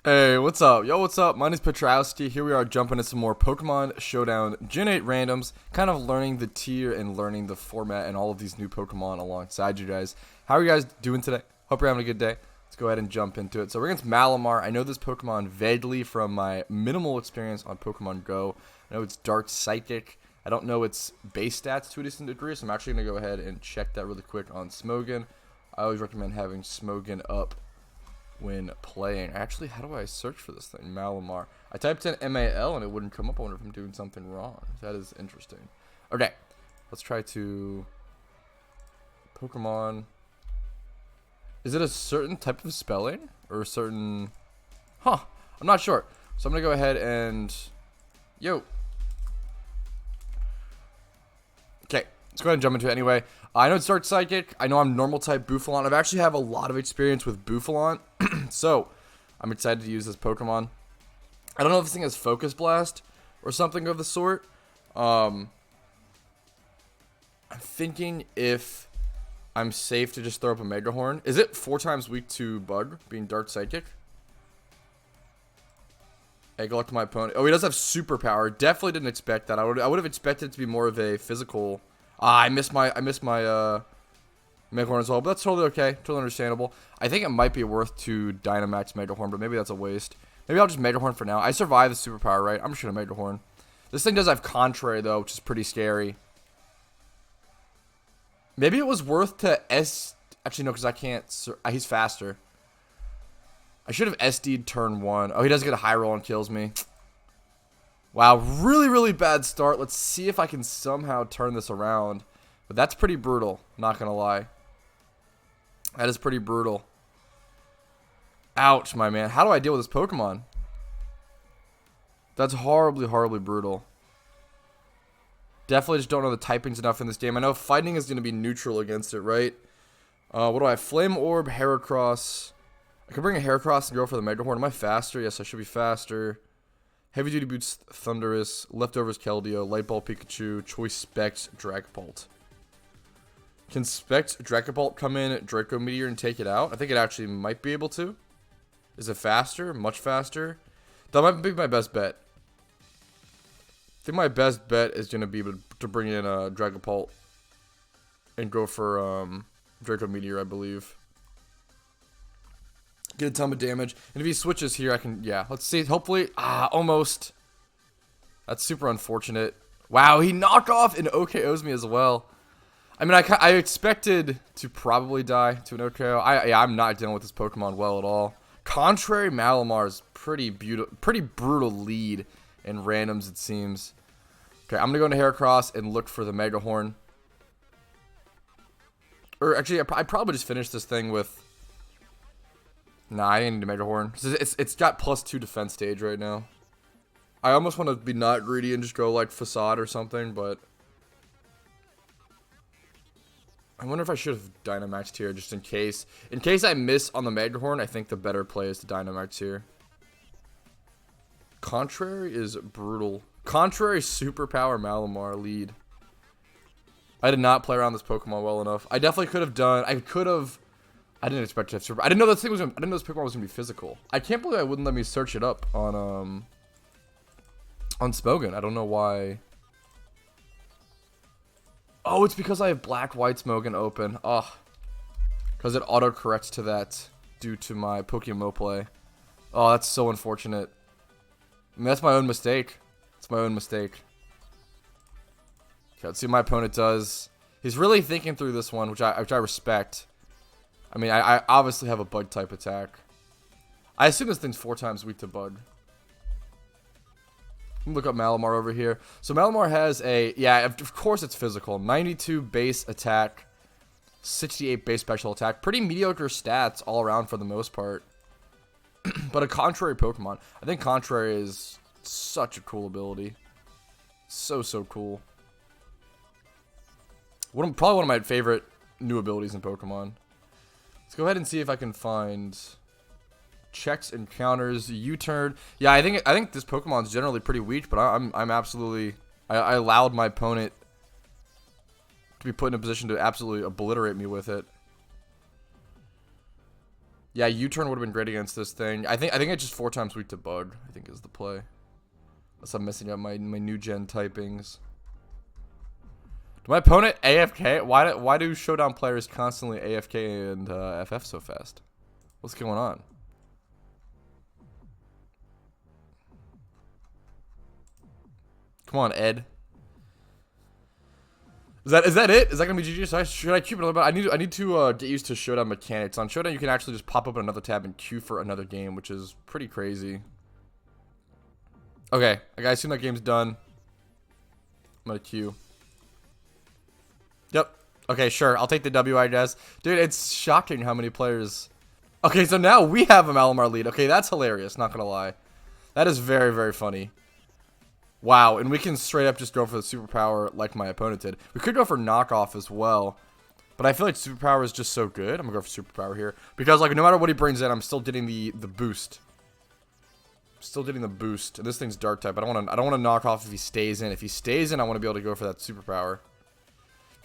Hey, what's up? Yo, what's up? My name's Petrowski. Here we are jumping into some more Pokemon Showdown Gen 8 randoms, kind of learning the tier and learning the format and all of these new Pokemon alongside you guys. How are you guys doing today? Hope you're having a good day. Let's go ahead and jump into it. So we're against Malamar. I know this Pokemon vaguely from my minimal experience on Pokemon Go. I know it's Dark Psychic. I don't know its base stats to a decent degree, so I'm actually going to go ahead and check that really quick on Smogon. I always recommend having Smogon up when playing. Actually, how do I search for this thing? Malamar. I typed in MAL and it wouldn't come up. I wonder if I'm doing something wrong. That is interesting. Okay, let's try to Pokemon. Is it a certain type of spelling or a certain? I'm not sure. So I'm gonna go ahead and yo. Okay, let's go ahead and jump into it anyway. I know it's Dark Psychic. I know I'm normal type Buffalant. I've actually have a lot of experience with Buffalant. So, I'm excited to use this Pokemon. I don't know if this thing has Focus Blast or something of the sort. I'm thinking if I'm safe to just throw up a Mega Horn. Is it 4 times weak to Bug, being Dark Psychic? Hey, good luck to my opponent. Oh, he does have Superpower. Definitely didn't expect that. I would have expected it to be more of a physical. I missed my Mega Horn as well, but that's totally okay. Totally understandable. I think it might be worth to Dynamax Mega Horn, but maybe that's a waste. Maybe I'll just Mega Horn for now. I survived the Superpower, right? I'm just going to Mega Horn. This thing does have Contrary, though, which is pretty scary. Maybe it was worth to Actually, no, because I can't. He's faster. I should have SD'd turn 1. Oh, he does get a high roll and kills me. Wow, really, really bad start. Let's see if I can somehow turn this around. But that's pretty brutal, not going to lie. That is pretty brutal. Ouch, my man. How do I deal with this Pokemon? That's horribly, horribly brutal. Definitely just don't know the typings enough in this game. I know fighting is going to be neutral against it, right? What do I have? Flame Orb, Heracross. I can bring a Heracross and go for the Mega Horn. Am I faster? Yes, I should be faster. Heavy Duty Boots, Thundurus. Leftovers, Keldeo. Light Ball, Pikachu. Choice Specs, Dragapult. Can Specs Dragapult come in Draco Meteor and take it out? I think it actually might be able to. Is it faster? Much faster? That might be my best bet. I think my best bet is going to be able to bring in a Dragapult and go for Draco Meteor, I believe. Get a ton of damage. And if he switches here, I can, yeah, let's see. Hopefully, almost. That's super unfortunate. Wow, he knocked off and OKOs me as well. I mean, I expected to probably die to an OKO. I'm not dealing with this Pokemon well at all. Contrary Malamar's pretty brutal lead in randoms, it seems. Okay, I'm gonna go into Heracross and look for the Mega Horn. Or actually, I probably just finish this thing with. Nah, I need a Mega Horn. It's got +2 defense stage right now. I almost want to be not greedy and just go like Facade or something, but. I wonder if I should have Dynamaxed here just in case. In case I miss on the Mega Horn, I think the better play is to Dynamax here. Contrary is brutal. Contrary Superpower Malamar lead. I did not play around this Pokemon well enough. I definitely could have done. I didn't expect to have Super. I didn't know this thing was. I didn't know this Pokemon was gonna be physical. I can't believe I wouldn't let me search it up on Smogon. I don't know why. Oh, it's because I have Black White Smogon open. Oh, because it auto-corrects to that due to my PokeMMO play. Oh, that's so unfortunate. I mean, that's my own mistake. It's my own mistake. Okay, let's see what my opponent does. He's really thinking through this one, which I respect. I mean, I obviously have a Bug-type attack. I assume this thing's 4 times weak to Bug. Look up Malamar over here. So Malamar has a, yeah, of course it's physical. 92 base attack, 68 base special attack. Pretty mediocre stats all around for the most part. But a Contrary Pokemon. I think Contrary is such a cool ability. So cool. Probably one of my favorite new abilities in Pokemon. Let's go ahead and see if I can find checks, encounters, U-turn. Yeah, I think this Pokemon's generally pretty weak, but I'm absolutely. I allowed my opponent to be put in a position to absolutely obliterate me with it. Yeah, U-turn would have been great against this thing. I think it's just 4 times weak to bug, I think is the play. Unless I'm messing up my new gen typings. My opponent AFK? Why do Showdown players constantly AFK and FF so fast? What's going on? Come on, Ed. Is that it? Is that gonna be GG? Should I keep it a little bit? I need to get used to Showdown mechanics. On Showdown, you can actually just pop open another tab and queue for another game, which is pretty crazy. Okay, I assume that game's done. I'm gonna queue. Yep. Okay, sure. I'll take the W, I guess. Dude, it's shocking how many players... Okay, so now we have a Malamar lead. Okay, that's hilarious, not gonna lie. That is very, very funny. Wow, and we can straight up just go for the superpower like my opponent did. We could go for knockoff as well, but I feel like superpower is just so good. I'm gonna go for superpower here. Because, like, no matter what he brings in, I'm still getting the boost. Still getting the boost. And this thing's dark type. I don't want to knock off if he stays in. If he stays in, I want to be able to go for that superpower.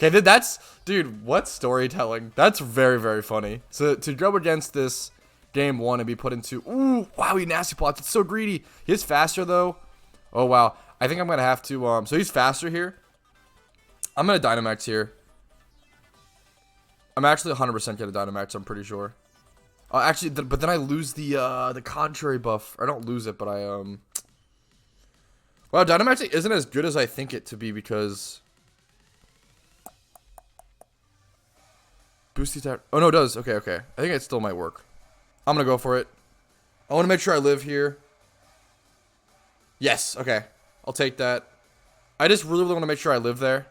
Okay, that's... Dude, what storytelling. That's very, very funny. So, to go against this game 1 and be put into... Ooh, wow, he nasty plots. It's so greedy. He is faster, though. Oh, wow. I think I'm going to have to... So, he's faster here. I'm going to Dynamax here. I'm actually 100% going to Dynamax, I'm pretty sure. Actually, but then I lose the contrary buff. I don't lose it, but I... Wow, Dynamax isn't as good as I think it to be because... Boost attack. Oh, no, it does. Okay, okay. I think it still might work. I'm going to go for it. I want to make sure I live here. Yes, okay. I'll take that. I just really want to make sure I live there.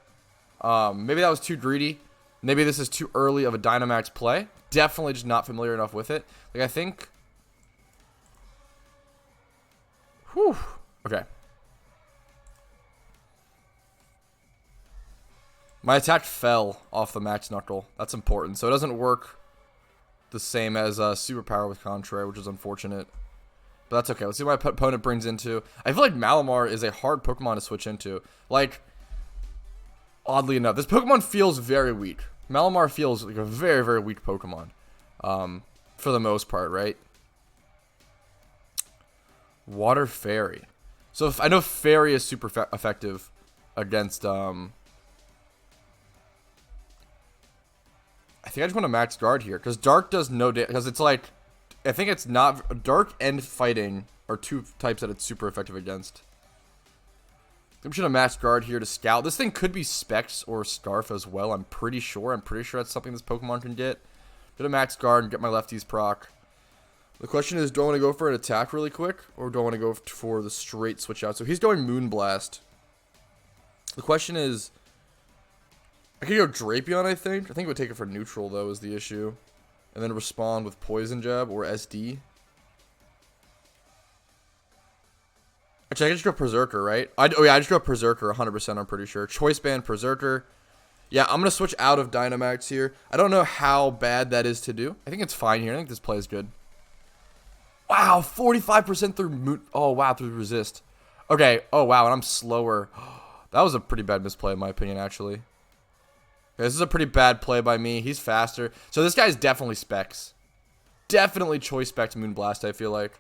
Maybe that was too greedy. Maybe this is too early of a Dynamax play. Definitely just not familiar enough with it. Like, I think... Whew. Okay. My attack fell off the max knuckle. That's important. So it doesn't work the same as superpower with contrary, which is unfortunate. But that's okay. Let's see what my opponent brings into. I feel like Malamar is a hard Pokemon to switch into. Like, oddly enough, this Pokemon feels very weak. Malamar feels like a very, very weak Pokemon. For the most part, right? Water Fairy. So I know Fairy is super effective against... I think I just want to max guard here. Because Dark does no damage. Because it's like... I think it's not... Dark and Fighting are 2 types that it's super effective against. I'm just going to max guard here to scout. This thing could be Specs or Scarf as well. I'm pretty sure. I'm pretty sure that's something this Pokemon can get. I'm going to max guard and get my lefties proc. The question is, do I want to go for an attack really quick? Or do I want to go for the straight switch out? So he's going Moonblast. The question is... I could go Drapion, I think. I think it would take it for neutral, though, is the issue. And then respond with Poison Jab or SD. Actually, I can just go Berserker, right? Oh, yeah, I just go Berserker 100%, I'm pretty sure. Choice Band, Berserker. Yeah, I'm going to switch out of Dynamax here. I don't know how bad that is to do. I think it's fine here. I think this play is good. Wow, 45% through Moon. Oh, wow, through Resist. Okay, oh, wow, and I'm slower. That was a pretty bad misplay, in my opinion, actually. This is a pretty bad play by me. He's faster. So this guy's definitely Specs. Definitely Choice Specs Moonblast, I feel like.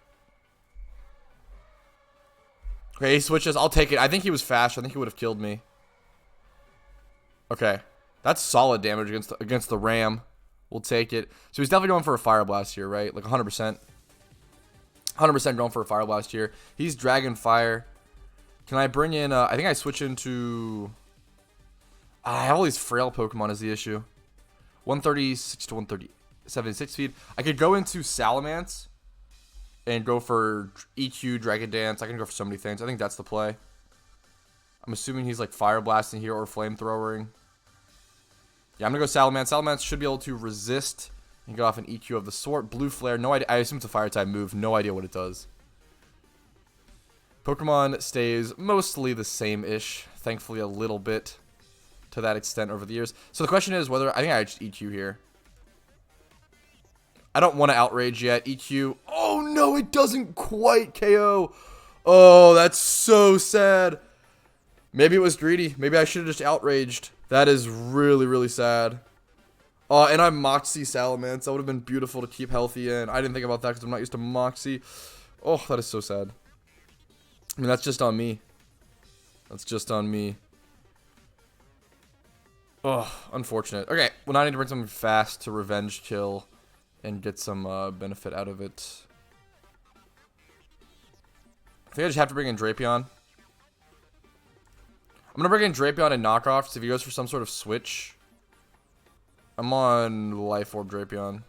Okay, he switches. I'll take it. I think he was faster. I think he would have killed me. Okay. That's solid damage against the Ram. We'll take it. So he's definitely going for a Fire Blast here, right? Like 100%. 100% going for a Fire Blast here. He's Dragon Fire. Can I bring in... I think I switch into... I have all these frail Pokemon is the issue. 136 to 176 speed. I could go into Salamence and go for EQ, Dragon Dance. I can go for so many things. I think that's the play. I'm assuming he's like Fire Blasting here or Flamethrowing. Yeah, I'm going to go Salamence. Salamence should be able to resist and get off an EQ of the sort. Blue Flare, no idea. I assume it's a Fire type move. No idea what it does. Pokemon stays mostly the same-ish. Thankfully, a little bit to that extent over the years. So the question is whether... I think I just EQ here. I don't want to Outrage yet. EQ. Oh, no, it doesn't quite KO. Oh, that's so sad. Maybe it was greedy. Maybe I should have just Outraged. That is really, really sad. And I'm Moxie Salamence. That would have been beautiful to keep healthy in. I didn't think about that because I'm not used to Moxie. Oh, that is so sad. I mean, that's just on me. That's just on me. Oh, unfortunate. Okay, well now I need to bring something fast to revenge kill and get some benefit out of it. I think I just have to bring in Drapion. I'm gonna bring in Drapion and knockoffs if he goes for some sort of switch. I'm on Life Orb Drapion.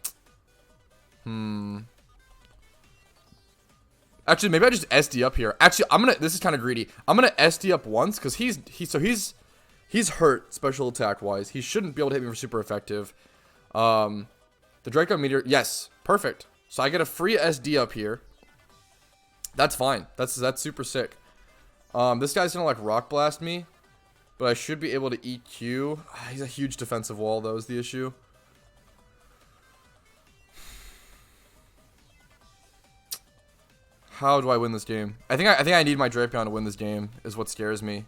Actually, maybe I just SD up here. Actually, this is kind of greedy. I'm gonna SD up once because he's hurt special attack wise. He shouldn't be able to hit me for super effective. The Draco Meteor, yes, perfect. So I get a free SD up here. That's fine. That's super sick. This guy's gonna like Rock Blast me, but I should be able to EQ. He's a huge defensive wall, though, is the issue. How do I win this game? I think I need my Drapion to win this game, is what scares me.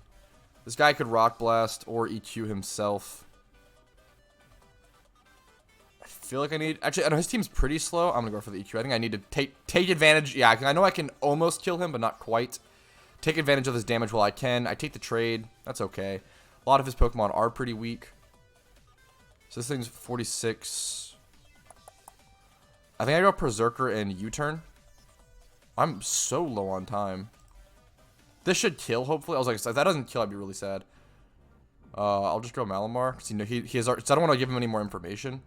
This guy could Rock Blast or EQ himself. I feel like I need... Actually, I know his team's pretty slow. I'm going to go for the EQ. I think I need to take advantage. Yeah, I know I can almost kill him, but not quite. Take advantage of his damage while I can. I take the trade. That's okay. A lot of his Pokemon are pretty weak. So this thing's 46. I think I go Berserker and U-turn. I'm so low on time. This should kill, hopefully. I was like, if that doesn't kill, I'd be really sad. I'll just go Malamar. Because, you know, he has... So I don't want to give him any more information.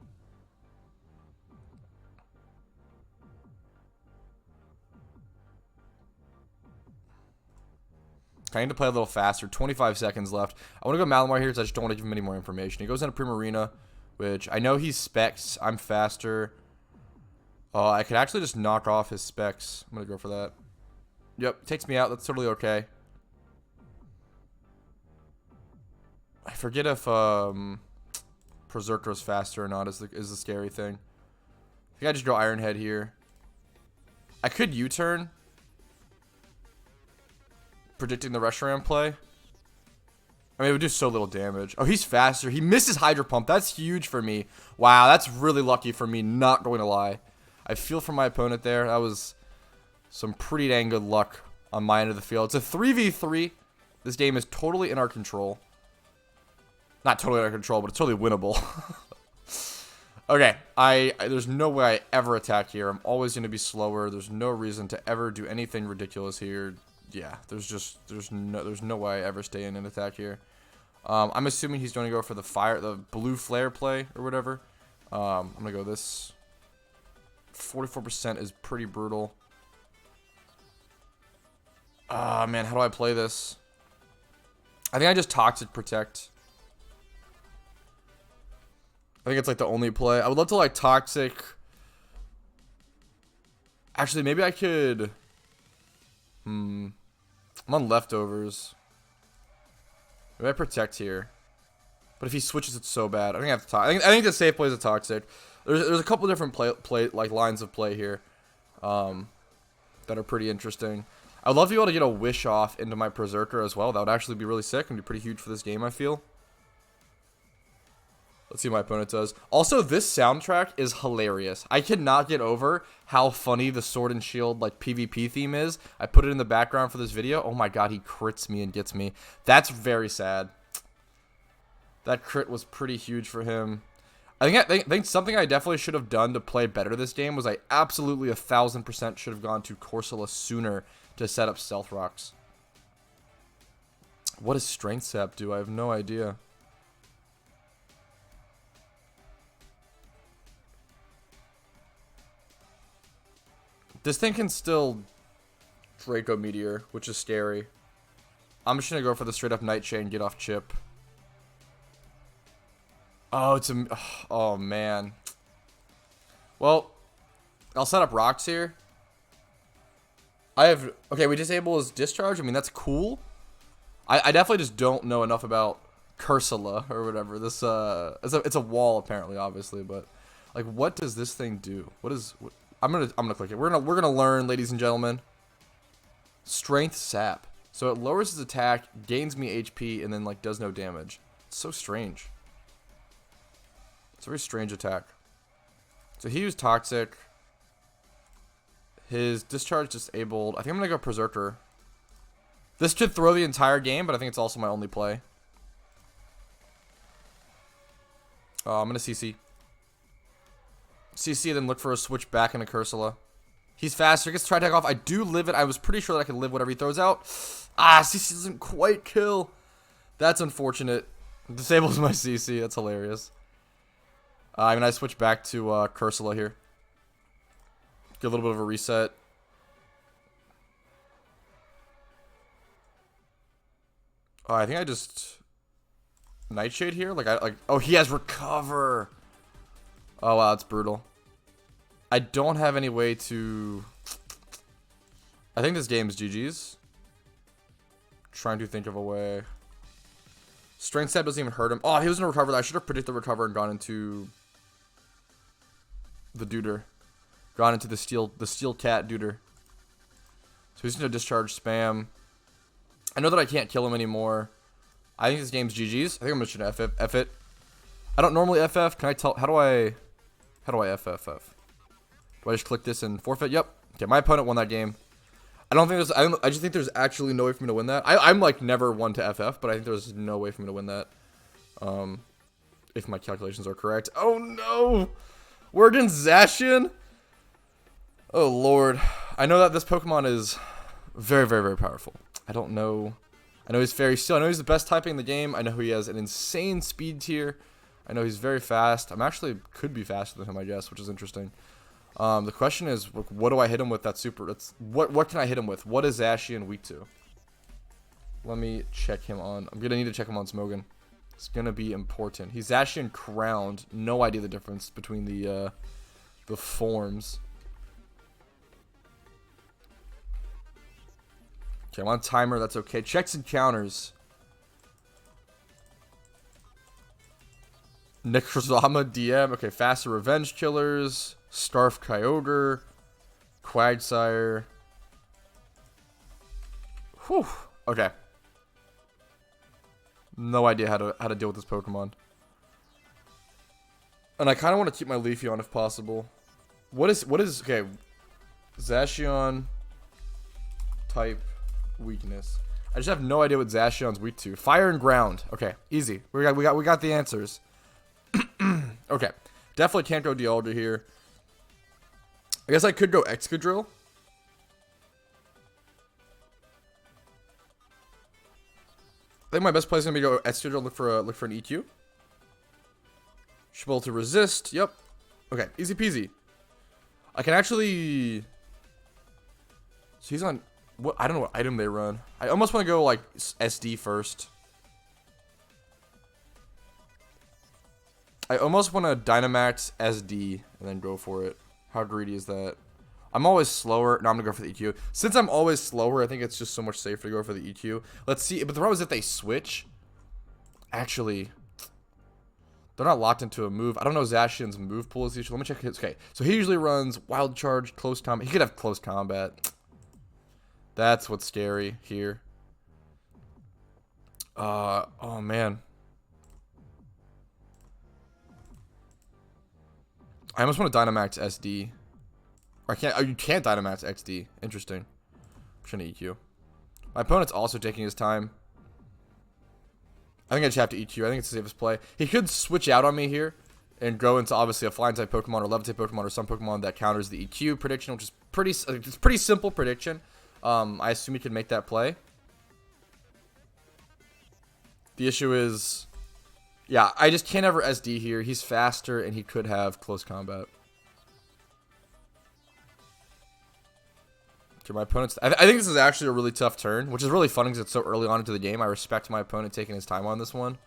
I need to play a little faster. 25 seconds left. I want to go Malamar here because I just don't want to give him any more information. He goes into Primarina, which I know he's specs. I'm faster. I could actually just knock off his specs. I'm going to go for that. Yep, takes me out. That's totally okay. I forget if Berserker is faster or not is the scary thing. I think I just go Iron Head here. I could U-turn. Predicting the Reshiram play. I mean, it would do so little damage. Oh, he's faster. He misses Hydro Pump. That's huge for me. Wow, that's really lucky for me, not going to lie. I feel for my opponent there. That was some pretty dang good luck on my end of the field. It's a 3v3. This game is totally in our control. Not totally in our control, but it's totally winnable. Okay, there's no way I ever attack here. I'm always going to be slower. There's no reason to ever do anything ridiculous here. Yeah, there's no way I ever stay in an attack here. I'm assuming he's going to go for the blue flare play or whatever. I'm going to go this. 44% is pretty brutal. Ah, man, how do I play this? I think I just Toxic Protect. I think it's like the only play. I would love to like Toxic. Actually, maybe I could. I'm on leftovers. Maybe I Protect here. But if he switches, it's so bad. I think I have to I think the safe play is a Toxic. There's a couple different lines of play here, that are pretty interesting. I'd love to be able to get a Wish off into my Berserker as well. That would actually be really sick and be pretty huge for this game, I feel. Let's see what my opponent does. Also, this soundtrack is hilarious. I cannot get over how funny the Sword and Shield like PvP theme is. I put it in the background for this video. Oh my god, he crits me and gets me. That's very sad. That crit was pretty huge for him. I think something I definitely should have done to play better this game was I absolutely 1000% should have gone to Corsola sooner to set up Stealth Rocks. What does Strength Sap do? I have no idea. This thing can still Draco Meteor, which is scary. I'm just going to go for the straight up Nightshade and get off Chip. Oh, oh, man. Well, I'll set up rocks here. Okay, we disable his discharge. I mean, that's cool. I definitely just don't know enough about Cursula or whatever. This, it's a wall apparently, obviously, but like, what does this thing do? I'm gonna click it. We're gonna learn, ladies and gentlemen. Strength Sap. So it lowers his attack, gains me HP, and then like does no damage. It's so strange. It's a very strange attack. So he used Toxic. His discharge disabled. I think I'm going to go Berserker. This should throw the entire game, but I think it's also my only play. I'm going to CC. CC, then look for a switch back into Cursula. He's faster. He gets try tag off. I do live it. I was pretty sure that I could live whatever he throws out. CC doesn't quite kill. That's unfortunate. Disables my CC. That's hilarious. I mean, I switch back to Cursula here. Get a little bit of a reset. I think I just Nightshade here. Oh, he has Recover. Oh wow, that's brutal. I don't have any way to. I think this game is GG's. Trying to think of a way. Strength stab doesn't even hurt him. Oh, he was gonna recover. I should have predicted the recover and gone into the Duder. Gone into the steel cat Duder. So he's gonna discharge spam. I know that I can't kill him anymore. I think this game's GG's. I think I'm just gonna F it. I don't normally FF. Can I tell? How do I FF? Do I just click this and forfeit? Yep. Okay, my opponent won that game. I don't think there's. I just think there's actually no way for me to win that. I'm like never one to FF, but I think there's no way for me to win that. If my calculations are correct. Oh no, we're against Zacian. Oh lord, I know that this Pokemon is very, very, very powerful. I don't know. I know he's Fairy Steel. I know he's the best typing in the game. I know he has an insane speed tier. I know he's very fast. I'm actually could be faster than him, I guess, which is interesting. The question is, what do I hit him with that super? What can I hit him with? What is Zacian weak to? Let me check him on. I'm gonna need to check him on Smogon. It's gonna be important. He's Zacian crowned. No idea the difference between the forms. Okay, I'm on timer. That's okay. Checks and counters. Necrozama DM. Okay, faster Revenge Killers. Scarf Kyogre. Quagsire. Whew. Okay. No idea how to deal with this Pokemon. And I kind of want to keep my Leafy on if possible. What is okay? Zacian type weakness. I just have no idea what Zacian's weak to. Fire and ground. Okay, easy. We got the answers. Okay, definitely can't go Dialga here. I guess I could go Excadrill. I think my best play is gonna be go Excadrill. Look for an EQ. Should be able to resist. Yep. Okay, easy peasy. I can actually. So he's on. What, I don't know what item they run. I almost want to go like SD first. I almost want to Dynamax SD and then go for it. How greedy is that? I'm always slower. No, I'm going to go for the EQ. Since I'm always slower, I think it's just so much safer to go for the EQ. Let's see. But the problem is if they switch. Actually, they're not locked into a move. I don't know Zacian's move pool is usually. Let me check his. Okay, so he usually runs Wild Charge, Close Combat. He could have Close Combat. That's what's scary here. Oh man. I almost want to Dynamax SD. Or I can't. Oh, you can't Dynamax XD. Interesting. I'm trying to EQ. My opponent's also taking his time. I think I just have to EQ. I think it's the safest play. He could switch out on me here and go into obviously a flying type Pokemon or level type Pokemon or some Pokemon that counters the EQ prediction, which is pretty simple prediction. I assume he could make that play. The issue is, yeah, I just can't ever SD here. He's faster, and he could have Close Combat. Okay, my opponent's. I think this is actually a really tough turn, which is really funny because it's so early on into the game. I respect my opponent taking his time on this one.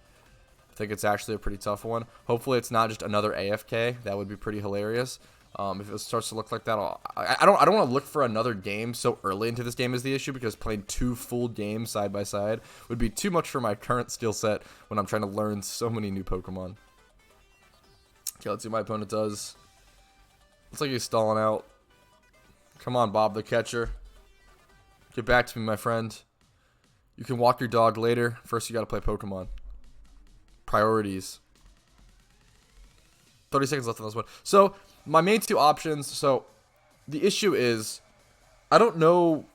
I think it's actually a pretty tough one. Hopefully, it's not just another AFK. That would be pretty hilarious. If it starts to look like that, I don't want to look for another game so early into this game is the issue, because playing 2 full games side by side would be too much for my current skill set when I'm trying to learn so many new Pokemon. Okay, let's see what my opponent does. Looks like he's stalling out. Come on, Bob the catcher. Get back to me, my friend. You can walk your dog later. First, you got to play Pokemon. Priorities. 30 seconds left on this one. So, my main two options. So, the issue is, I don't know.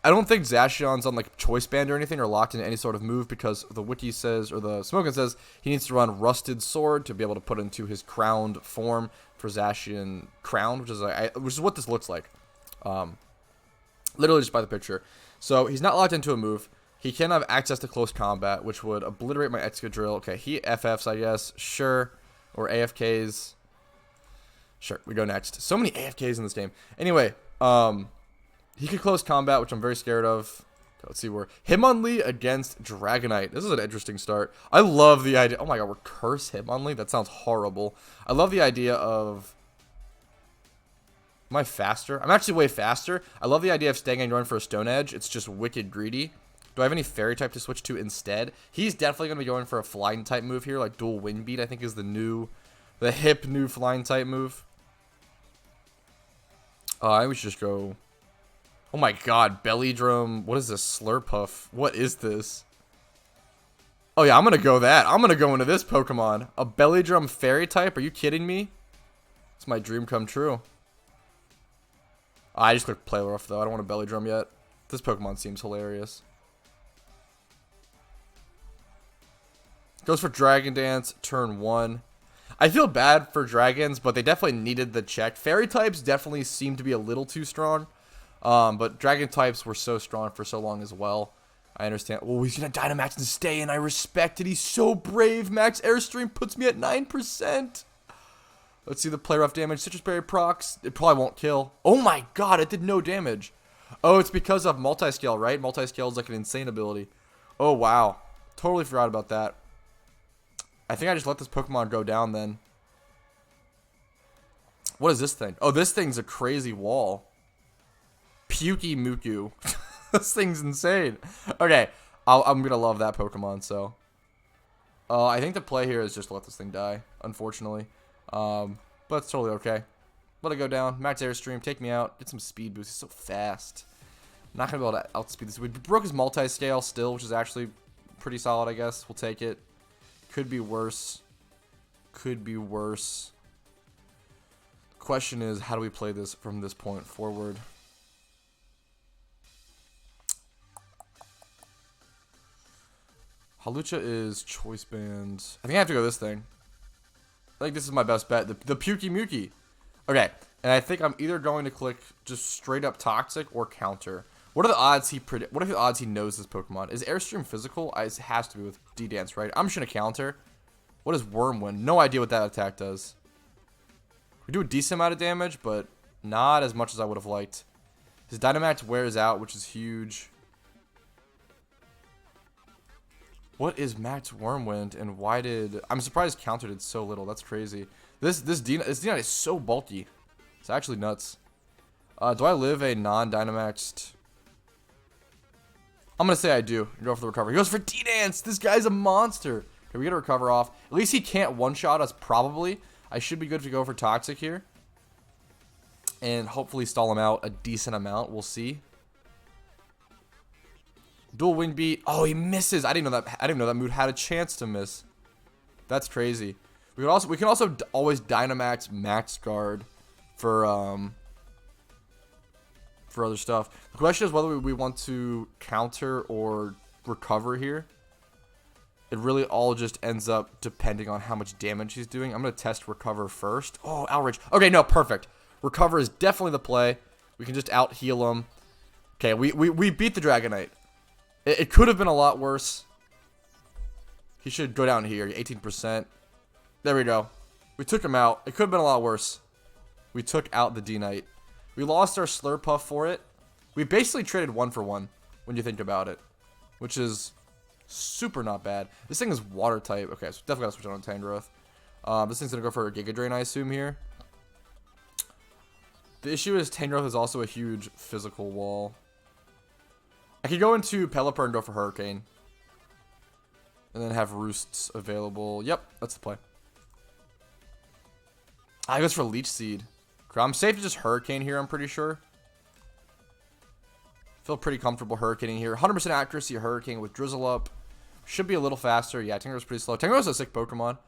I don't think Zacian's on like choice band or anything or locked into any sort of move because the wiki says, or the Smokin says, he needs to run Rusted Sword to be able to put into his crowned form for Zacian Crown, which is what this looks like. Literally just by the picture. So he's not locked into a move. He can have access to close combat, which would obliterate my Excadrill. Okay, he FFs, I guess. Sure. Or AFKs. Sure, we go next. So many AFKs in this game. Anyway, he could close combat, which I'm very scared of. Let's see where. Hitmonlee against Dragonite. This is an interesting start. I love the idea. Oh my god, we're curse Hitmonlee? That sounds horrible. I love the idea of... Am I faster? I'm actually way faster. I love the idea of staying and going for a Stone Edge. It's just wicked greedy. Do I have any Fairy type to switch to instead? He's definitely going to be going for a Flying type move here. Like Dual Wind Beat, I think, is the hip new Flying type move. I think we should just go... Oh my god, Belly Drum. What is this? Slurpuff. What is this? Oh yeah, I'm going to go that. I'm going to go into this Pokemon. A Belly Drum Fairy type? Are you kidding me? It's my dream come true. I just clicked Play Rough though. I don't want a Belly Drum yet. This Pokemon seems hilarious. Goes for Dragon Dance, turn 1. I feel bad for dragons, but they definitely needed the check. Fairy types definitely seem to be a little too strong. But dragon types were so strong for so long as well. I understand. Oh, he's going to Dynamax and stay in. I respect it. He's so brave. Max Airstream puts me at 9%. Let's see the Play Rough damage. Citrus Berry procs. It probably won't kill. Oh my god, it did no damage. Oh, it's because of Multiscale, right? Multiscale is like an insane ability. Oh, wow. Totally forgot about that. I think I just let this Pokemon go down then. What is this thing? Oh, this thing's a crazy wall. Plukymukaiylukimuki. This thing's insane. Okay, I'm going to love that Pokemon, so. I think the play here is just to let this thing die, unfortunately. But it's totally okay. Let it go down. Max Airstream, take me out. Get some speed boost. He's so fast. Not going to be able to outspeed this. We broke his Multiscale still, which is actually pretty solid, I guess. We'll take it. Could be worse. Could be worse. The question is, how do we play this from this point forward? Halucha is choice band. I think I have to go this thing. I think this is my best bet. The Plukymukaiylukimuki. Okay, and I think I'm either going to click just straight up Toxic or Counter. What are the odds What are the odds he knows this Pokemon? Is Airstream physical? It has to be with D-Dance, right? I'm just gonna Counter. What is Wormwind? No idea what that attack does. We do a decent amount of damage, but not as much as I would have liked. His Dynamax wears out, which is huge. What is Max Wormwind, and why did... I'm surprised Counter did so little. That's crazy. This Dino is so bulky. It's actually nuts. Do I live a non-Dynamaxed... I'm going to say I do. Go for the recovery. He goes for D-Dance. This guy's a monster. Okay, we got to recover off. At least he can't one-shot us, probably. I should be good to go for Toxic here. And hopefully stall him out a decent amount. We'll see. Dual Wind Beat. Oh, he misses. I didn't know that mood had a chance to miss. That's crazy. We can also always Dynamax Max Guard for other stuff. The question is whether we want to counter or recover here. It really all just ends up depending on how much damage he's doing. I'm going to test recover first. Oh, outrage. Okay, no, perfect. Recover is definitely the play. We can just out heal him. Okay, we beat the Dragonite. It could have been a lot worse. He should go down here. 18%. There we go. We took him out. It could have been a lot worse. We took out the D-Knight. We lost our Slurpuff for it. We basically traded 1-for-1 when you think about it, which is super not bad. This thing is water type. Okay, so definitely got to switch on Tangrowth. This thing's going to go for a Giga Drain, I assume, here. The issue is Tangrowth is also a huge physical wall. I could go into Pelipper and go for Hurricane. And then have Roosts available. Yep, that's the play. He goes for Leech Seed. I'm safe to just Hurricane here, I'm pretty sure. Feel pretty comfortable Hurricaning here. 100% accuracy Hurricane with Drizzle up. Should be a little faster. Yeah, Tangrowth's pretty slow. Tangrowth's a sick Pokemon.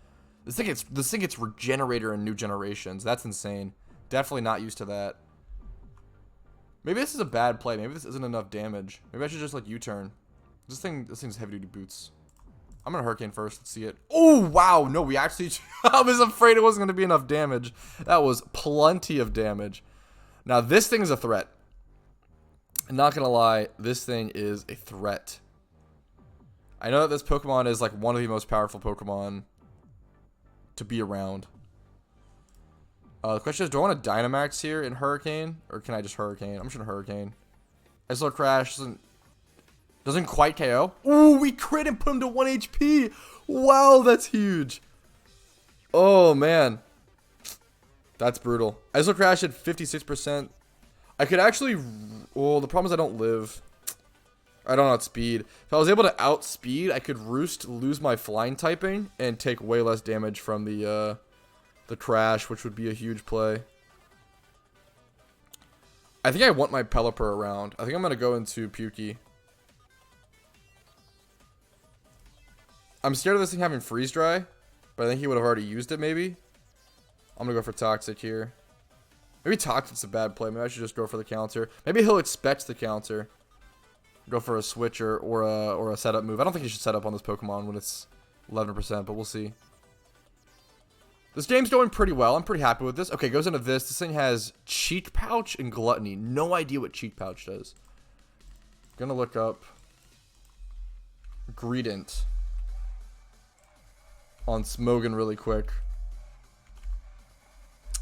This thing gets Regenerator in new generations. That's insane. Definitely not used to that. Maybe this is a bad play. Maybe this isn't enough damage. Maybe I should just like U-turn. This thing's heavy duty boots. I'm gonna Hurricane first. Let's see it. Oh wow, no, we actually. I was afraid it wasn't gonna be enough damage. That was plenty of damage. Now this thing is a threat. I'm not gonna lie, this thing is a threat. I know that this Pokemon is like one of the most powerful Pokemon to be around. The question is, do I want to Dynamax here in Hurricane, or can I just Hurricane? I'm just gonna Hurricane. Ice Lord Crash doesn't quite KO. Ooh, we crit and put him to 1 HP. Wow, that's huge. Oh man, that's brutal. Ice Lord Crash at 56%. I could actually. Well, the problem is I don't live. I don't outspeed. If I was able to outspeed, I could Roost, lose my flying typing, and take way less damage from the Crash, which would be a huge play. I think I want my Pelipper around. I think I'm going to go into Pukey. I'm scared of this thing having Freeze Dry, but I think he would have already used it, maybe. I'm going to go for Toxic here. Maybe Toxic's a bad play. Maybe I should just go for the counter. Maybe he'll expect the counter. Go for a switcher or a setup move. I don't think you should set up on this Pokemon when it's 11%, but we'll see. This game's going pretty well. I'm pretty happy with this. Okay, goes into this. This thing has Cheek Pouch and Gluttony. No idea what Cheek Pouch does. Gonna look up Greedent on Smogon really quick.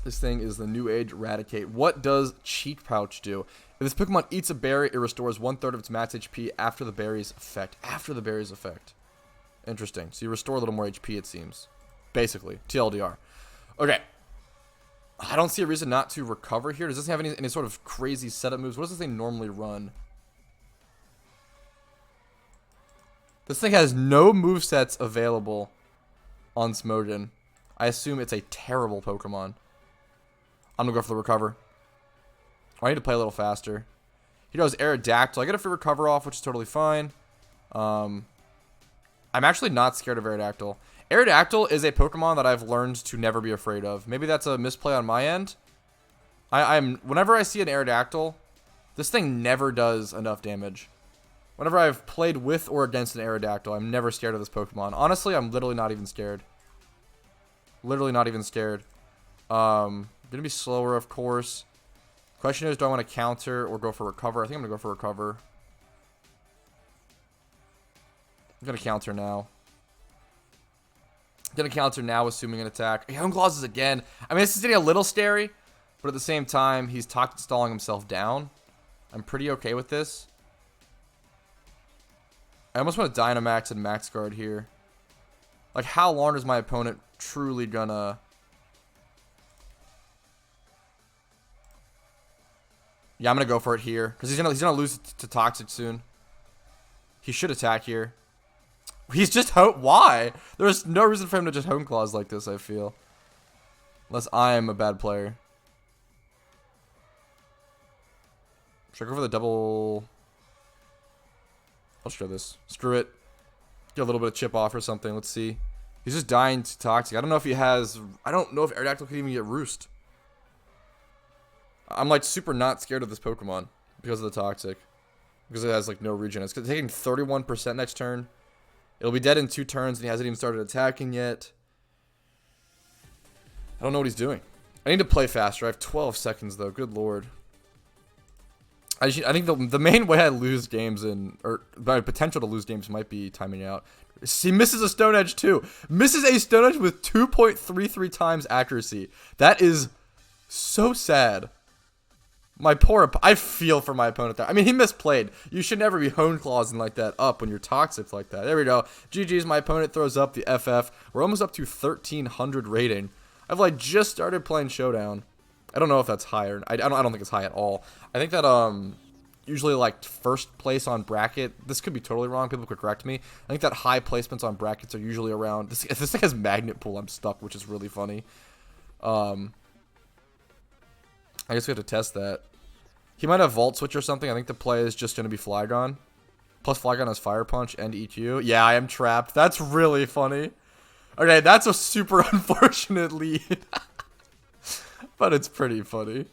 This thing is the New Age Eradicate. What does Cheek Pouch do? If this Pokemon eats a berry, it restores 1/3 of its max HP after the berry's effect. After the berry's effect. Interesting. So you restore a little more HP, it seems. Basically. TLDR. Okay. I don't see a reason not to recover here. Does this have any sort of crazy setup moves? What does this thing normally run? This thing has no movesets available on Smogon. I assume it's a terrible Pokemon. I'm going to go for the recover. I need to play a little faster. He does Aerodactyl. I get a free recover off, which is totally fine. I'm actually not scared of Aerodactyl. Aerodactyl is a Pokemon that I've learned to never be afraid of. Maybe that's a misplay on my end. Whenever I see an Aerodactyl, this thing never does enough damage. Whenever I've played with or against an Aerodactyl, I'm never scared of this Pokemon. Honestly, I'm literally not even scared. Literally not even scared. Gonna be slower, of course. Question is, do I want to counter or go for recover? I think I'm gonna go for recover. I'm gonna counter now. Gonna counter now, assuming an attack. Hone Claws is again. I mean, this is getting a little scary, but at the same time, he's toxic stalling himself down. I'm pretty okay with this. I almost want to Dynamax and Max Guard here. Like, how long is my opponent truly gonna... Yeah, I'm gonna go for it here because he's gonna lose to Toxic soon. He should attack here. He's just why? There's no reason for him to just Hone Claws like this, I feel. Unless I am a bad player. Should I go for the double? I'll try this. Screw it. Get a little bit of chip off or something. Let's see. He's just dying to Toxic. I don't know if he has... I don't know if Aerodactyl can even get Roost. I'm like super not scared of this Pokemon because of the Toxic. Because it has like no regen. It's taking 31% next turn. It'll be dead in 2 turns and he hasn't even started attacking yet. I don't know what he's doing. I need to play faster. I have 12 seconds though. Good lord. I think the main way I lose games or my potential to lose games might be timing out. He misses a Stone Edge too. Misses a Stone Edge with 2.33 times accuracy. That is so sad. I feel for my opponent there. I mean, he misplayed. You should never be Hone Clawsing like that up when you're Toxic like that. There we go. GG's. My opponent throws up the FF. We're almost up to 1,300 rating. I've like just started playing Showdown. I don't know if that's higher. I don't think it's high at all. I think that usually like first place on bracket. This could be totally wrong. People could correct me. I think that high placements on brackets are usually around. If this thing has Magnet Pull, I'm stuck, which is really funny. I guess we have to test that. He might have Volt Switch or something. I think the play is just going to be Flygon. Plus Flygon has Fire Punch and EQ. Yeah, I am trapped. That's really funny. Okay, that's a super unfortunate lead. But it's pretty funny.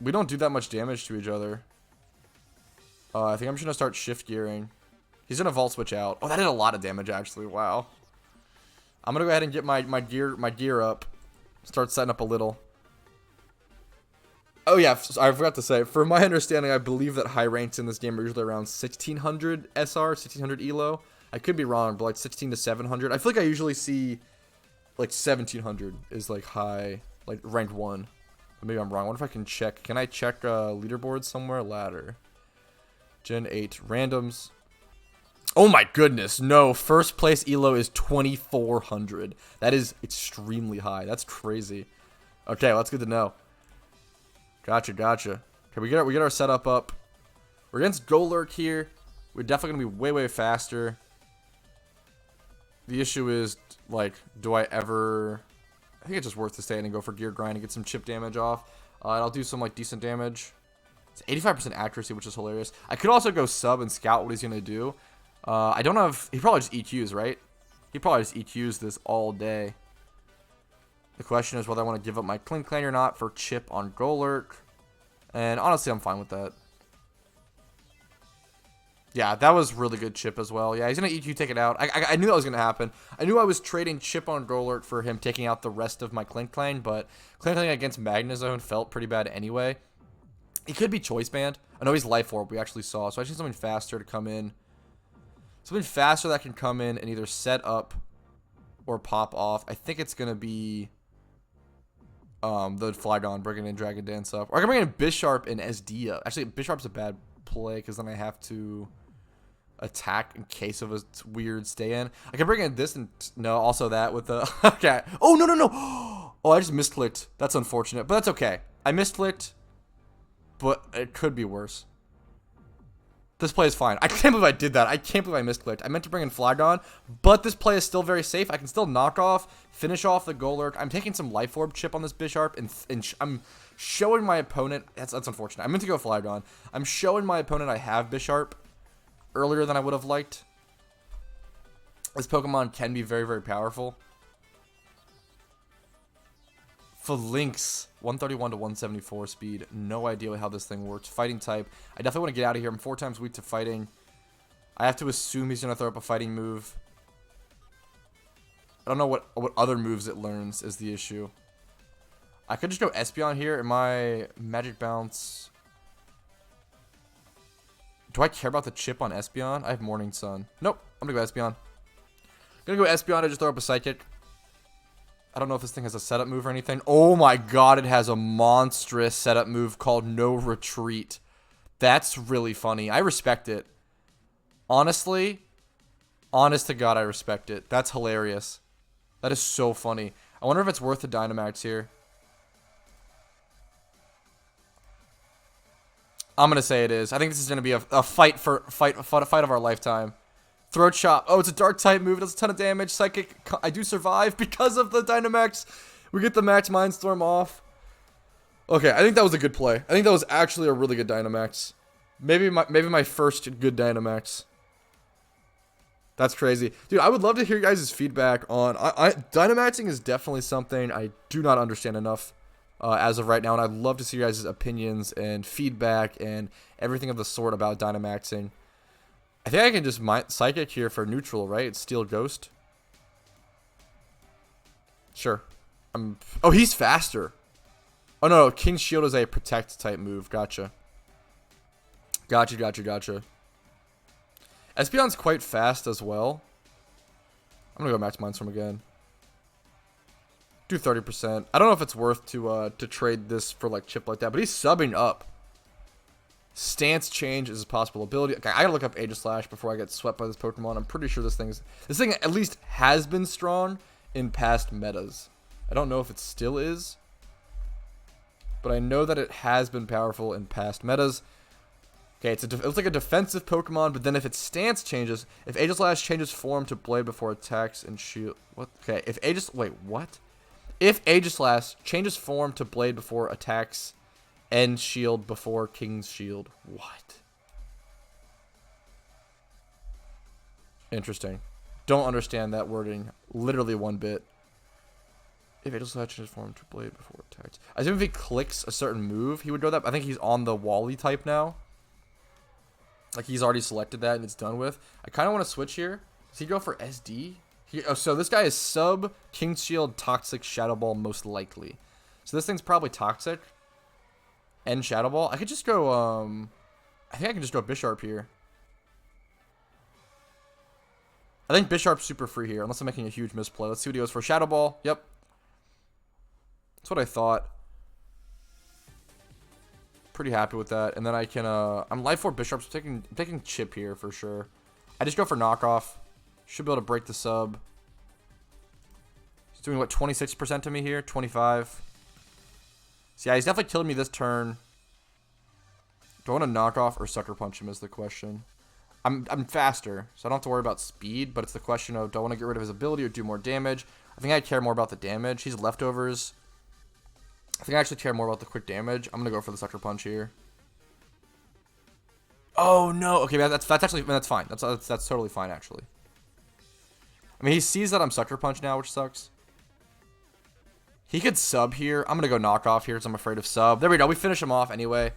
We don't do that much damage to each other. I think I'm just going to start shift gearing. He's going to Volt Switch out. Oh, that did a lot of damage, actually. Wow. I'm going to go ahead and get my gear up. Start setting up a little. Oh, yeah. I forgot to say. From my understanding, I believe that high ranks in this game are usually around 1600 SR, 1600 ELO. I could be wrong, but like 16 to 700. I feel like I usually see like 1700 is like high, like rank 1. Maybe I'm wrong. I wonder if I can check. Can I check leaderboards somewhere? Ladder. Gen 8. Randoms. Oh my goodness. No. First place ELO is 2400. That is extremely high. That's crazy. Okay, well, that's good to know. Gotcha, gotcha. Okay, we get our setup up. We're against Golurk here. We're definitely going to be way, way faster. The issue is, like, do I ever... I think it's just worth to stay in and go for gear grind and get some chip damage off. And I'll do some, like, decent damage. It's 85% accuracy, which is hilarious. I could also go sub and scout what he's going to do. I don't know if... He probably just EQs, right? He probably just EQs this all day. The question is whether I want to give up my Klinklang or not for chip on Golurk. And honestly, I'm fine with that. Yeah, that was really good chip as well. Yeah, he's going to EQ take it out. I knew that was going to happen. I knew I was trading chip on Golurk for him taking out the rest of my Klinklang, but Klinklang against Magnezone felt pretty bad anyway. He could be choice banned. I know he's Life Orb, we actually saw, so I just need something faster to come in. Something faster that can come in and either set up or pop off. I think it's going to be the Flygon bringing in Dragon Dance up. Or I can bring in Bisharp and SD up. Actually, Bisharp's a bad play because then I have to attack in case of a weird stay in. I can bring in this and no, also that with the okay. Oh no. Oh, I just misclicked. That's unfortunate, but that's okay. I misclicked, but it could be worse. This play is fine. I can't believe I did that. I can't believe I misclicked. I meant to bring in Flygon, but this play is still very safe. I can still knock off, finish off the Golurk. I'm taking some Life Orb chip on this Bisharp, and I'm showing my opponent. That's unfortunate. I meant to go Flygon. I'm showing my opponent I have Bisharp earlier than I would have liked. This Pokemon can be very, very powerful. Phalanx, 131 to 174 speed. No idea how this thing works. Fighting type. I definitely want to get out of here. I'm 4 times weak to fighting. I have to assume he's going to throw up a fighting move. I don't know what other moves it learns is the issue. I could just go Espeon here. And my Magic Bounce... Do I care about the chip on Espeon? I have Morning Sun. Nope. I'm going to go Espeon. I'm going to go Espeon. I just throw up a Psychic. I don't know if this thing has a setup move or anything. Oh my god, it has a monstrous setup move called No Retreat. That's really funny. I respect it. Honestly, honest to god, I respect it. That's hilarious. That is so funny. I wonder if it's worth the Dynamax here. I'm going to say it is. I think this is going to be a fight of our lifetime. Throat Chop. Oh, it's a dark type move. It does a ton of damage. Psychic. I do survive because of the Dynamax. We get the Max Mindstorm off. Okay, I think that was a good play. I think that was actually a really good Dynamax. Maybe my first good Dynamax. That's crazy. Dude, I would love to hear you guys' feedback on... Dynamaxing is definitely something I do not understand enough as of right now. And I'd love to see you guys' opinions and feedback and everything of the sort about Dynamaxing. I think I can just Psychic here for neutral, right? It's Steel Ghost. Sure. Oh, he's faster. Oh, no. King's Shield is a Protect type move. Gotcha. Gotcha. Espeon's quite fast as well. I'm going to go Max Mindstorm again. Do 30%. I don't know if it's worth to trade this for like chip like that, but he's subbing up. Stance change is a possible ability. Okay, I gotta look up Aegislash before I get swept by this Pokemon. I'm pretty sure this thing at least has been strong in past metas. I don't know if it still is, but I know that it has been powerful in past metas. Okay, it's like a defensive Pokemon, but then if its stance changes, if Aegislash changes form to Blade before attacks and shield, what? Okay, if Aegislash changes form to Blade before attacks. End shield before King's Shield. What? Interesting. Don't understand that wording literally one bit. If it also had transformed to blade before attacks. I assume if he clicks a certain move, he would do that. I think he's on the Wally type now. Like, he's already selected that and it's done with. I kind of want to switch here. Does he go for SD? So this guy is sub, King's Shield, Toxic, Shadow Ball, most likely. So this thing's probably Toxic. And Shadow Ball. I could just go, I think I can just go Bisharp here. I think Bisharp's super free here, unless I'm making a huge misplay. Let's see what he goes for. Shadow Ball. Yep. That's what I thought. Pretty happy with that. And then I can, I'm Life Orb Bisharp, so I'm taking Chip here for sure. I just go for knockoff. Should be able to break the sub. He's doing, what, 26% to me here? 25. So yeah, he's definitely killing me this turn. Do I want to knock off or sucker punch him is the question. I'm faster, so I don't have to worry about speed, but it's the question of, do I want to get rid of his ability or do more damage? I think I care more about the damage. He's leftovers. I think I actually care more about the quick damage. I'm going to go for the sucker punch here. Oh, no. Okay, that's actually, that's fine. That's totally fine, actually. I mean, he sees that I'm sucker punch now, which sucks. He could sub here. I'm going to go knock off here because I'm afraid of sub. There we go. We finish him off anyway.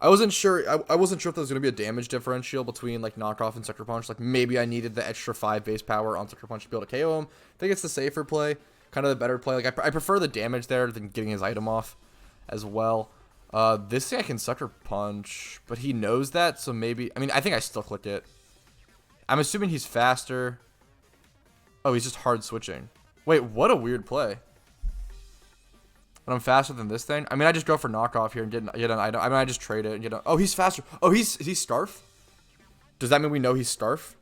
I wasn't sure. I wasn't sure if there was going to be a damage differential between like knockoff and sucker punch. Like maybe I needed the extra 5 base power on sucker punch to be able to KO him. I think it's the safer play, kind of the better play. Like I prefer the damage there than getting his item off, as well. This thing I can sucker punch, but he knows that, so maybe. I mean, I think I still click it. I'm assuming he's faster. Oh, he's just hard switching. Wait, what a weird play. But I'm faster than this thing. I mean, I just go for knockoff here and get an item. I mean, I just trade it and get a... Oh, he's faster. Oh, he's Starf? Does that mean we know he's Starf?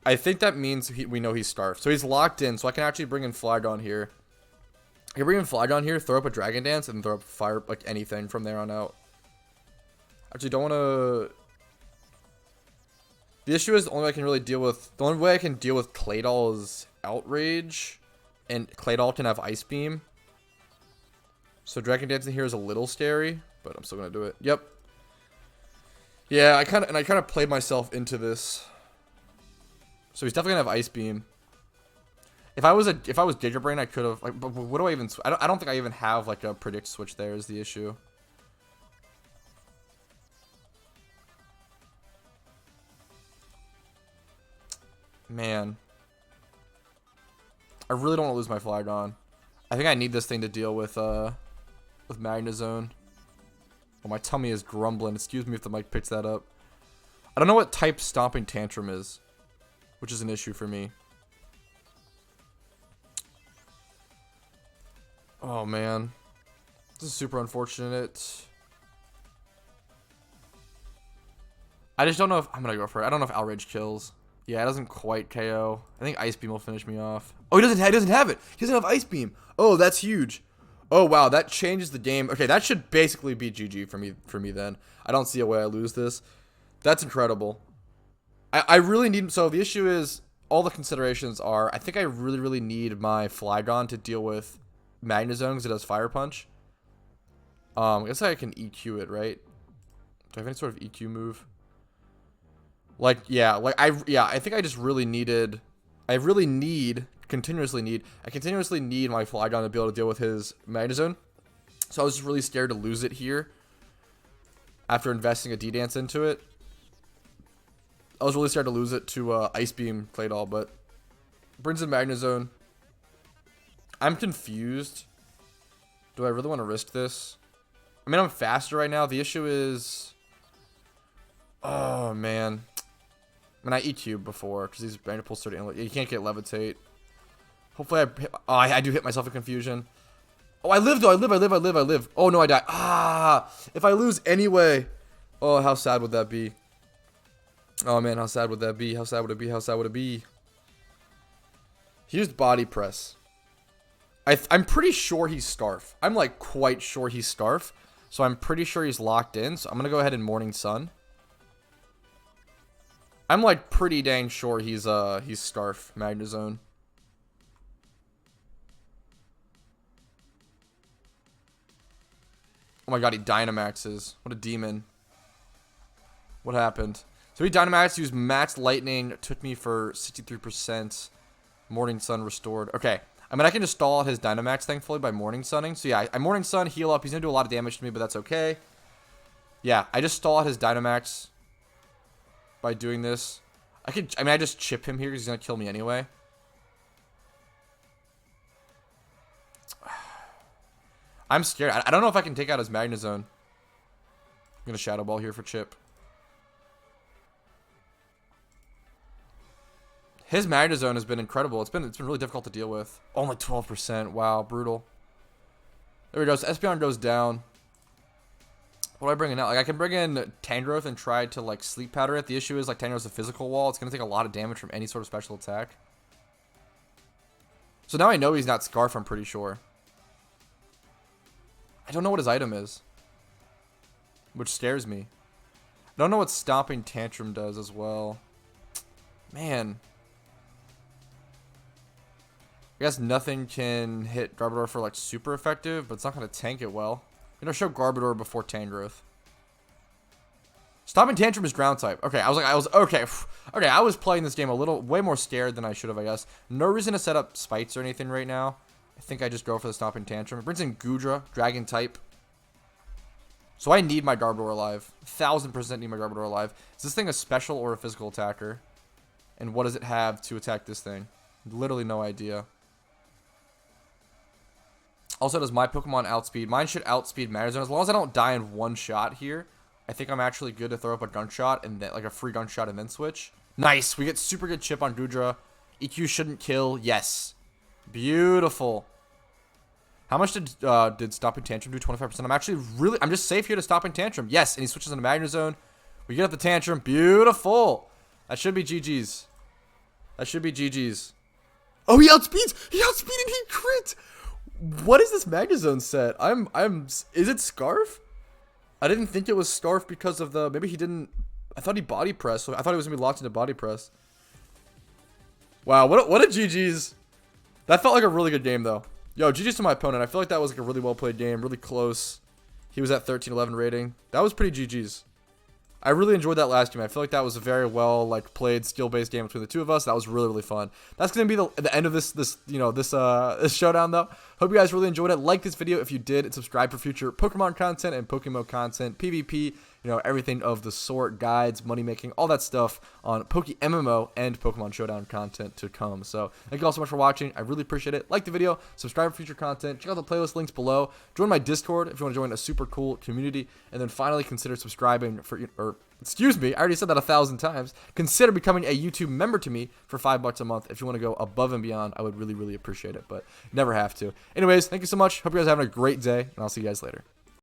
I think that means we know he's Starf. So he's locked in, so I can actually bring in Flygon here. I can bring in Flygon here, throw up a Dragon Dance, and throw up Fire, like anything from there on out. Actually, don't want to... The issue is the only way I can really deal with... The only way I can deal with Claydol is Outrage... And Claydol can have Ice Beam. So Dragon Dance in here is a little scary, but I'm still gonna do it. Yep. Yeah, I kind of played myself into this. So he's definitely gonna have Ice Beam. If I was Giga Brain, I could have like. But what do I even? I don't think I even have like a predict switch. There is the issue. Man. I really don't want to lose my Flygon. I think I need this thing to deal with Magnezone. Oh, my tummy is grumbling. Excuse me if the mic picks that up. I don't know what type Stomping Tantrum is, which is an issue for me. Oh, man. This is super unfortunate. I just don't know if... I'm going to go for it. I don't know if Outrage kills. Yeah, it doesn't quite KO. I think Ice Beam will finish me off. Oh, he doesn't have it. He doesn't have Ice Beam. Oh, that's huge. Oh, wow, that changes the game. Okay, that should basically be GG for me then. I don't see a way I lose this. That's incredible. I really need... So the issue is, all the considerations are, I think I really, really need my Flygon to deal with Magnezone because it does Fire Punch. I guess I can EQ it, right? Do I have any sort of EQ move? Like, yeah, I think I just really needed, I continuously need my Flygon to be able to deal with his Magnezone. So I was just really scared to lose it here after investing a D-Dance into it. I was really scared to lose it to Ice Beam Claydol, but brings in Magnezone. I'm confused. Do I really want to risk this? I mean, I'm faster right now. The issue is... Oh, man. I mean, I EQ'd before because these Branded Pulse started. You can't get Levitate. Hopefully, I do hit myself in confusion. Oh, I live though. I live. Oh no, I die. Ah, if I lose anyway. Oh, how sad would that be? Oh man, how sad would that be? How sad would it be? He used Body Press. I'm pretty sure he's Starf. I'm like quite sure he's Starf. So I'm pretty sure he's locked in. So I'm gonna go ahead and Morning Sun. I'm like pretty dang sure he's Starf Magnezone. Oh my god, he Dynamaxes. What a demon. What happened? So he Dynamax, used Max Lightning, took me for 63%. Morning Sun restored. Okay. I mean, I can just stall out his Dynamax, thankfully, by Morning Sunning. So, yeah, I Morning Sun, heal up. He's going to do a lot of damage to me, but that's okay. Yeah, I just stall out his Dynamax by doing this. I just chip him here because he's going to kill me anyway. I'm scared. I don't know if I can take out his Magnezone. I'm going to Shadow Ball here for chip. His Magnezone has been incredible. It's been really difficult to deal with. Only 12%. Wow, brutal. There we go. So Espeon goes down. What do I bring in now? Like, I can bring in Tangrowth and try to, like, Sleep Powder it. The issue is, like, Tangrowth's a physical wall. It's going to take a lot of damage from any sort of special attack. So now I know he's not Scarf, I'm pretty sure. I don't know what his item is, which scares me. I don't know what Stomping Tantrum does as well. Man. I guess nothing can hit Garbodor for, like, super effective, but it's not going to tank it well. You know, show Garbodor before Tangrowth. Stomping Tantrum is ground type. Okay, I was playing this game way more scared than I should have, I guess. No reason to set up Spites or anything right now. I think I just go for the Stomping Tantrum. It brings in Goodra, Dragon type. So I need my Garbodor alive. 1000% need my Garbodor alive. Is this thing a special or a physical attacker? And what does it have to attack this thing? Literally no idea. Also, does my Pokemon outspeed? Mine should outspeed Magnezone. As long as I don't die in one shot here, I think I'm actually good to throw up a gunshot and then, like, a free gunshot and then switch. Nice. We get super good chip on Goodra. EQ shouldn't kill. Yes. Beautiful. How much did Stomping Tantrum do? 25%. I'm just safe here to Stomping Tantrum. Yes, and he switches into Magnezone. We get up the Tantrum. Beautiful. That should be GG's. That should be GG's. Oh, he outspeeds. He outspeeded and he crit. What is this Magnezone set? Is it Scarf? I didn't think it was Scarf because of the, maybe he didn't, I thought he body pressed, so I thought he was going to be locked into body press. Wow, what a GG's. That felt like a really good game, though. Yo, GG's to my opponent. I feel like that was like a really well played game, really close. He was at 13-11 rating. That was pretty GG's. I really enjoyed that last game. I feel like that was a very well, like, played skill-based game between the two of us. That was really, really fun. That's going to be the end of this showdown, though. Hope you guys really enjoyed it. Like this video if you did, and subscribe for future Pokemon content and PokeMMO content, PvP, everything of the sort, guides, money making, all that stuff on PokeMMO and Pokemon Showdown content to come. So thank you all so much for watching. I really appreciate it. Like the video, subscribe for future content, check out the playlist links below, join my Discord if you want to join a super cool community, and then finally consider subscribing excuse me, I already said that 1,000 times. Consider becoming a YouTube member to me for $5 a month if you want to go above and beyond. I would really, really appreciate it, but never have to. Anyways, thank you so much. Hope you guys are having a great day, and I'll see you guys later.